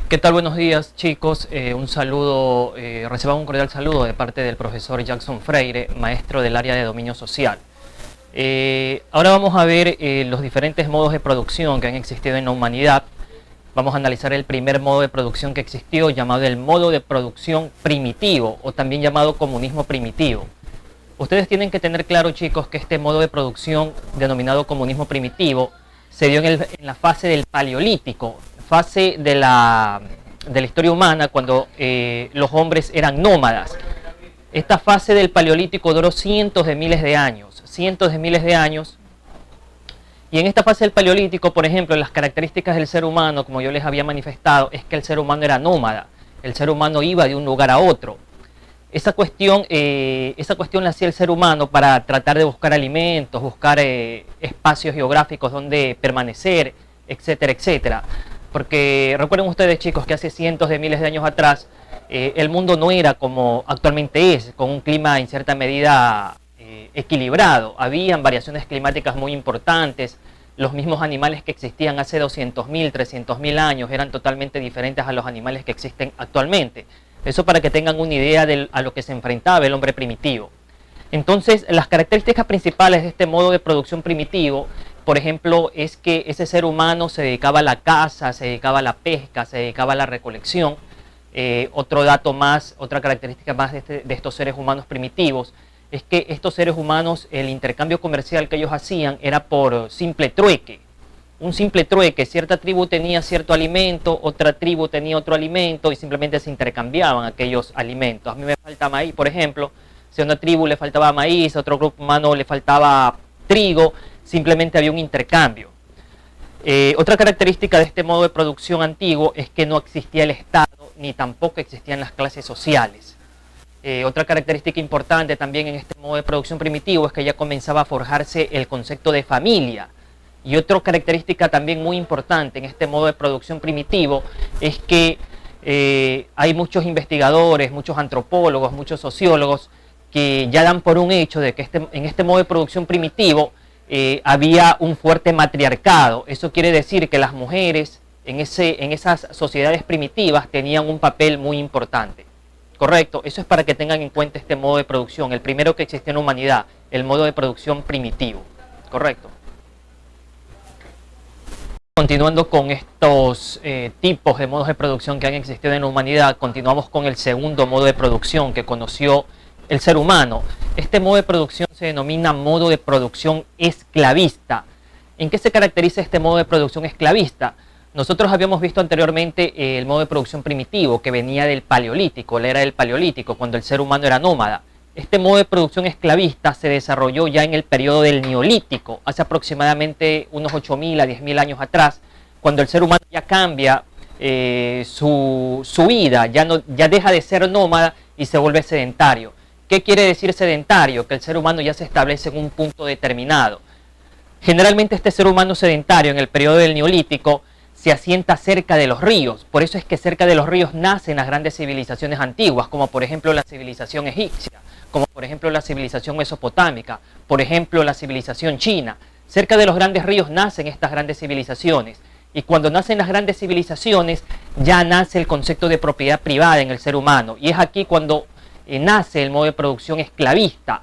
¿Qué tal? Buenos días, chicos. Un saludo, recibamos un cordial saludo de parte del profesor Jackson Freire, maestro del área de dominio social. Ahora vamos a ver los diferentes modos de producción que han existido en la humanidad. Vamos a analizar el primer modo de producción que existió, llamado el modo de producción primitivo, o también llamado comunismo primitivo. Ustedes tienen que tener claro, chicos, que este modo de producción, denominado comunismo primitivo, se dio en la fase del Paleolítico, fase de la historia humana, cuando los hombres eran nómadas. Esta fase del Paleolítico duró cientos de miles de años, y en esta fase del Paleolítico, por ejemplo, las características del ser humano, como yo les había manifestado, es que el ser humano era nómada, el ser humano iba de un lugar a otro. Esa cuestión la hacía el ser humano para tratar de buscar alimentos, buscar espacios geográficos donde permanecer, etcétera, etcétera. Porque recuerden ustedes, chicos, que hace cientos de miles de años atrás el mundo no era como actualmente es, con un clima en cierta medida equilibrado. Habían variaciones climáticas muy importantes. Los mismos animales que existían hace 200.000, 300.000 años eran totalmente diferentes a los animales que existen actualmente. Eso para que tengan una idea a lo que se enfrentaba el hombre primitivo. Entonces, las características principales de este modo de producción primitivo, por ejemplo, es que ese ser humano se dedicaba a la caza, se dedicaba a la pesca, se dedicaba a la recolección. Otro dato más, otra característica más de estos seres humanos primitivos, es que estos seres humanos, el intercambio comercial que ellos hacían era por simple trueque. Un simple trueque, cierta tribu tenía cierto alimento, otra tribu tenía otro alimento y simplemente se intercambiaban aquellos alimentos. A mí me falta maíz, por ejemplo, si a una tribu le faltaba maíz, a otro grupo humano le faltaba trigo, simplemente había un intercambio. Otra característica de este modo de producción antiguo es que no existía el Estado, ni tampoco existían las clases sociales. Otra característica importante también en este modo de producción primitivo es que ya comenzaba a forjarse el concepto de familia. Y otra característica también muy importante en este modo de producción primitivo es que hay muchos investigadores, muchos antropólogos, muchos sociólogos que ya dan por un hecho de que en este modo de producción primitivo había un fuerte matriarcado. Eso quiere decir que las mujeres en esas sociedades primitivas tenían un papel muy importante. Correcto, eso es para que tengan en cuenta este modo de producción, el primero que existió en la humanidad, el modo de producción primitivo. Correcto. Continuando con estos tipos de modos de producción que han existido en la humanidad, continuamos con el segundo modo de producción que conoció el ser humano. Este modo de producción se denomina modo de producción esclavista. ¿En qué se caracteriza este modo de producción esclavista? Nosotros habíamos visto anteriormente el modo de producción primitivo que venía del Paleolítico, la era del Paleolítico, cuando el ser humano era nómada. Este modo de producción esclavista se desarrolló ya en el periodo del Neolítico, hace aproximadamente unos 8.000 a 10.000 años atrás, cuando el ser humano ya cambia su vida, ya deja de ser nómada y se vuelve sedentario. ¿Qué quiere decir sedentario? Que el ser humano ya se establece en un punto determinado. Generalmente este ser humano sedentario en el periodo del Neolítico se asienta cerca de los ríos. Por eso es que cerca de los ríos nacen las grandes civilizaciones antiguas, como por ejemplo la civilización egipcia, como por ejemplo la civilización mesopotámica, por ejemplo la civilización china. Cerca de los grandes ríos nacen estas grandes civilizaciones. Y cuando nacen las grandes civilizaciones, ya nace el concepto de propiedad privada en el ser humano. Y es aquí cuando nace el modo de producción esclavista.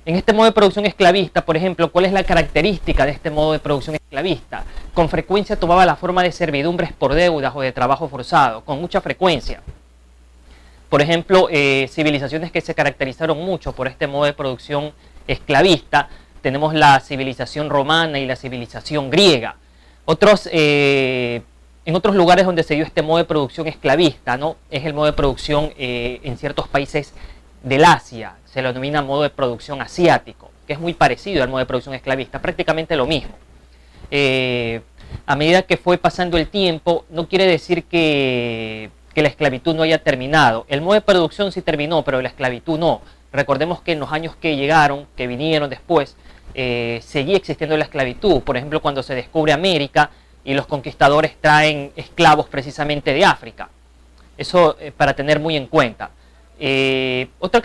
En este modo de producción esclavista, por ejemplo, ¿cuál es la característica de este modo de producción esclavista? Con frecuencia tomaba la forma de servidumbres por deudas o de trabajo forzado, con mucha frecuencia. Por ejemplo, civilizaciones que se caracterizaron mucho por este modo de producción esclavista, tenemos la civilización romana y la civilización griega. En otros lugares donde se dio este modo de producción esclavista, ¿no? Es el modo de producción en ciertos países del Asia, se lo denomina modo de producción asiático, que es muy parecido al modo de producción esclavista, prácticamente lo mismo. A medida que fue pasando el tiempo, no quiere decir que la esclavitud no haya terminado. El modo de producción sí terminó, pero la esclavitud no. Recordemos que en los años que vinieron después, seguía existiendo la esclavitud. Por ejemplo, cuando se descubre América y los conquistadores traen esclavos precisamente de África. Eso para tener muy en cuenta. Otra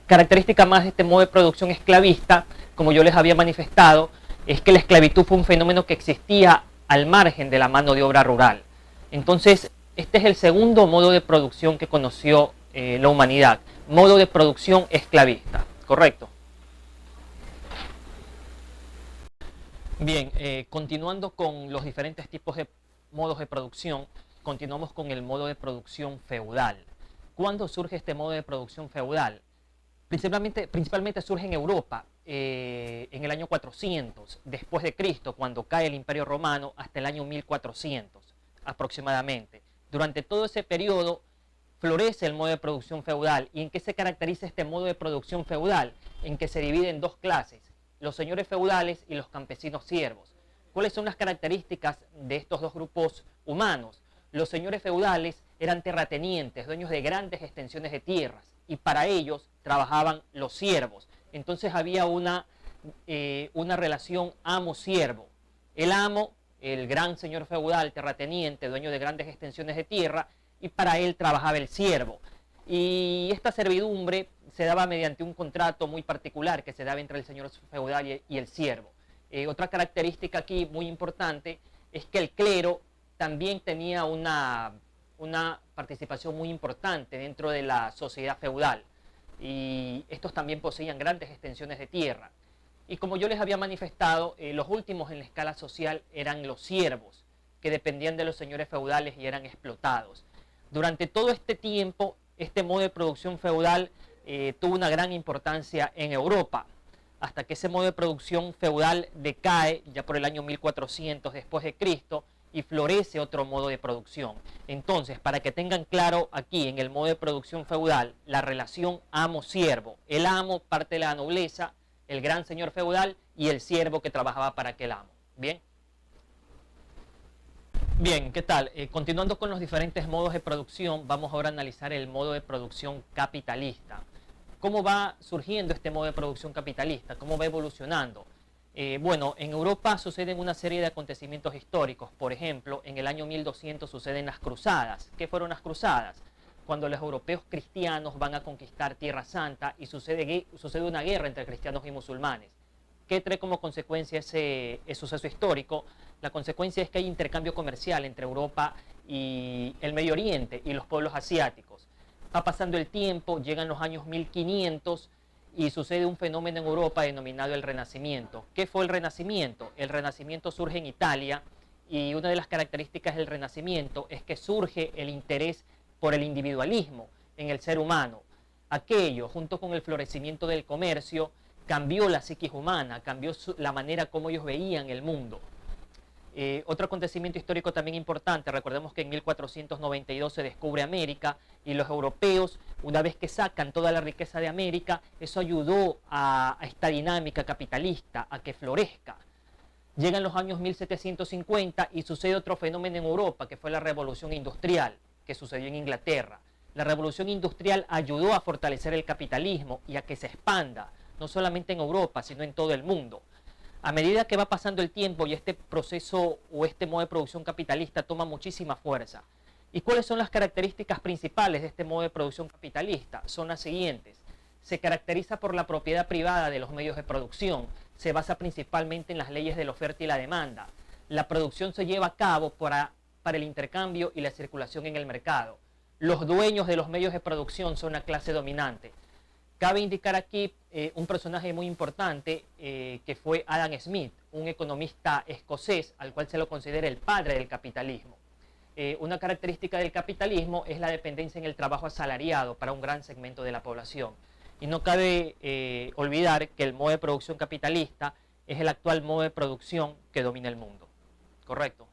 característica más de este modo de producción esclavista, como yo les había manifestado, es que la esclavitud fue un fenómeno que existía al margen de la mano de obra rural. Entonces, Este es el segundo modo de producción que conoció la humanidad, modo de producción esclavista, ¿correcto? Bien, continuando con los diferentes tipos de modos de producción, continuamos con el modo de producción feudal. ¿Cuándo surge este modo de producción feudal? Principalmente surge en Europa en el año 400 después de Cristo, cuando cae el Imperio Romano, hasta el año 1400 aproximadamente. Durante todo ese periodo florece el modo de producción feudal. ¿Y en qué se caracteriza este modo de producción feudal? En que se divide en dos clases: los señores feudales y los campesinos siervos. ¿Cuáles son las características de estos dos grupos humanos? Los señores feudales eran terratenientes, dueños de grandes extensiones de tierras, y para ellos trabajaban los siervos. Entonces había una relación amo-siervo. El amo, el gran señor feudal, terrateniente, dueño de grandes extensiones de tierra, y para él trabajaba el siervo. Y esta servidumbre se daba mediante un contrato muy particular que se daba entre el señor feudal y el siervo. Otra característica aquí muy importante es que el clero también tenía una participación muy importante dentro de la sociedad feudal, y estos también poseían grandes extensiones de tierra. Y como yo les había manifestado, los últimos en la escala social eran los siervos, que dependían de los señores feudales y eran explotados. Durante todo este tiempo, este modo de producción feudal tuvo una gran importancia en Europa, hasta que ese modo de producción feudal decae ya por el año 1400 después de Cristo, y florece otro modo de producción. Entonces, para que tengan claro aquí, en el modo de producción feudal, la relación amo-siervo. El amo, parte de la nobleza, el gran señor feudal, y el siervo que trabajaba para aquel amo. ¿Bien? Bien, ¿qué tal? Continuando con los diferentes modos de producción, vamos ahora a analizar el modo de producción capitalista. ¿Cómo va surgiendo este modo de producción capitalista? ¿Cómo va evolucionando? Bueno, en Europa suceden una serie de acontecimientos históricos. Por ejemplo, en el año 1200 suceden las cruzadas. ¿Qué fueron las cruzadas? Cuando los europeos cristianos van a conquistar Tierra Santa y sucede una guerra entre cristianos y musulmanes. ¿Qué trae como consecuencia ese suceso histórico? La consecuencia es que hay intercambio comercial entre Europa y el Medio Oriente y los pueblos asiáticos. Va pasando el tiempo, llegan los años 1500 y sucede un fenómeno en Europa denominado el Renacimiento. ¿Qué fue el Renacimiento? El Renacimiento surge en Italia, y una de las características del Renacimiento es que surge el interés por el individualismo en el ser humano. Aquello, junto con el florecimiento del comercio, cambió la psiquis humana, cambió la manera como ellos veían el mundo. Otro acontecimiento histórico también importante: recordemos que en 1492 se descubre América, y los europeos, una vez que sacan toda la riqueza de América, eso ayudó a esta dinámica capitalista a que florezca. Llegan los años 1750 y sucede otro fenómeno en Europa, que fue la Revolución Industrial, que sucedió en Inglaterra. La Revolución Industrial ayudó a fortalecer el capitalismo y a que se expanda, no solamente en Europa, sino en todo el mundo. A medida que va pasando el tiempo y este proceso o este modo de producción capitalista toma muchísima fuerza. ¿Y cuáles son las características principales de este modo de producción capitalista? Son las siguientes. Se caracteriza por la propiedad privada de los medios de producción. Se basa principalmente en las leyes de la oferta y la demanda. La producción se lleva a cabo para el intercambio y la circulación en el mercado. Los dueños de los medios de producción son la clase dominante. Cabe indicar aquí un personaje muy importante que fue Adam Smith, un economista escocés al cual se lo considera el padre del capitalismo. Una característica del capitalismo es la dependencia en el trabajo asalariado para un gran segmento de la población. Y no cabe olvidar que el modo de producción capitalista es el actual modo de producción que domina el mundo. ¿Correcto?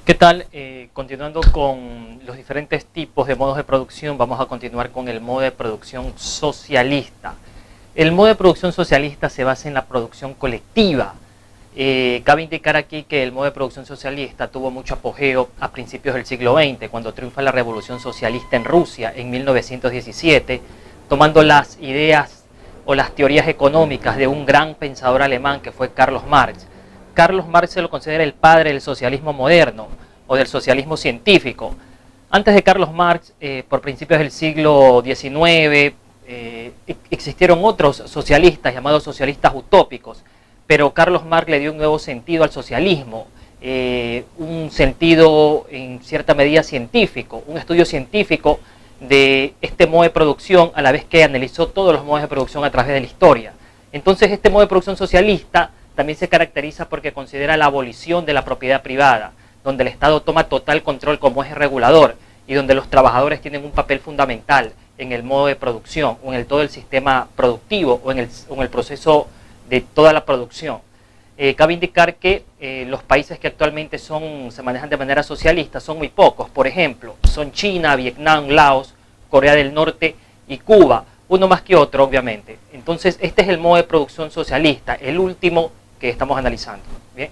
¿Qué tal? Continuando con los diferentes tipos de modos de producción, vamos a continuar con el modo de producción socialista. El modo de producción socialista se basa en la producción colectiva. Cabe indicar aquí que el modo de producción socialista tuvo mucho apogeo a principios del siglo XX, cuando triunfa la revolución socialista en Rusia en 1917, tomando las ideas o las teorías económicas de un gran pensador alemán que fue Carlos Marx. Carlos Marx se lo considera el padre del socialismo moderno o del socialismo científico. Antes de Carlos Marx, por principios del siglo XIX, existieron otros socialistas llamados socialistas utópicos, pero Carlos Marx le dio un nuevo sentido al socialismo, un sentido en cierta medida científico, un estudio científico de este modo de producción, a la vez que analizó todos los modos de producción a través de la historia. Entonces este modo de producción socialista también se caracteriza porque considera la abolición de la propiedad privada, donde el Estado toma total control como eje regulador y donde los trabajadores tienen un papel fundamental en el modo de producción o en todo el sistema productivo o en el proceso de toda la producción. Cabe indicar que los países que actualmente se manejan de manera socialista son muy pocos. Por ejemplo, son China, Vietnam, Laos, Corea del Norte y Cuba, uno más que otro obviamente. Entonces este es el modo de producción socialista, el último que estamos analizando. Bien.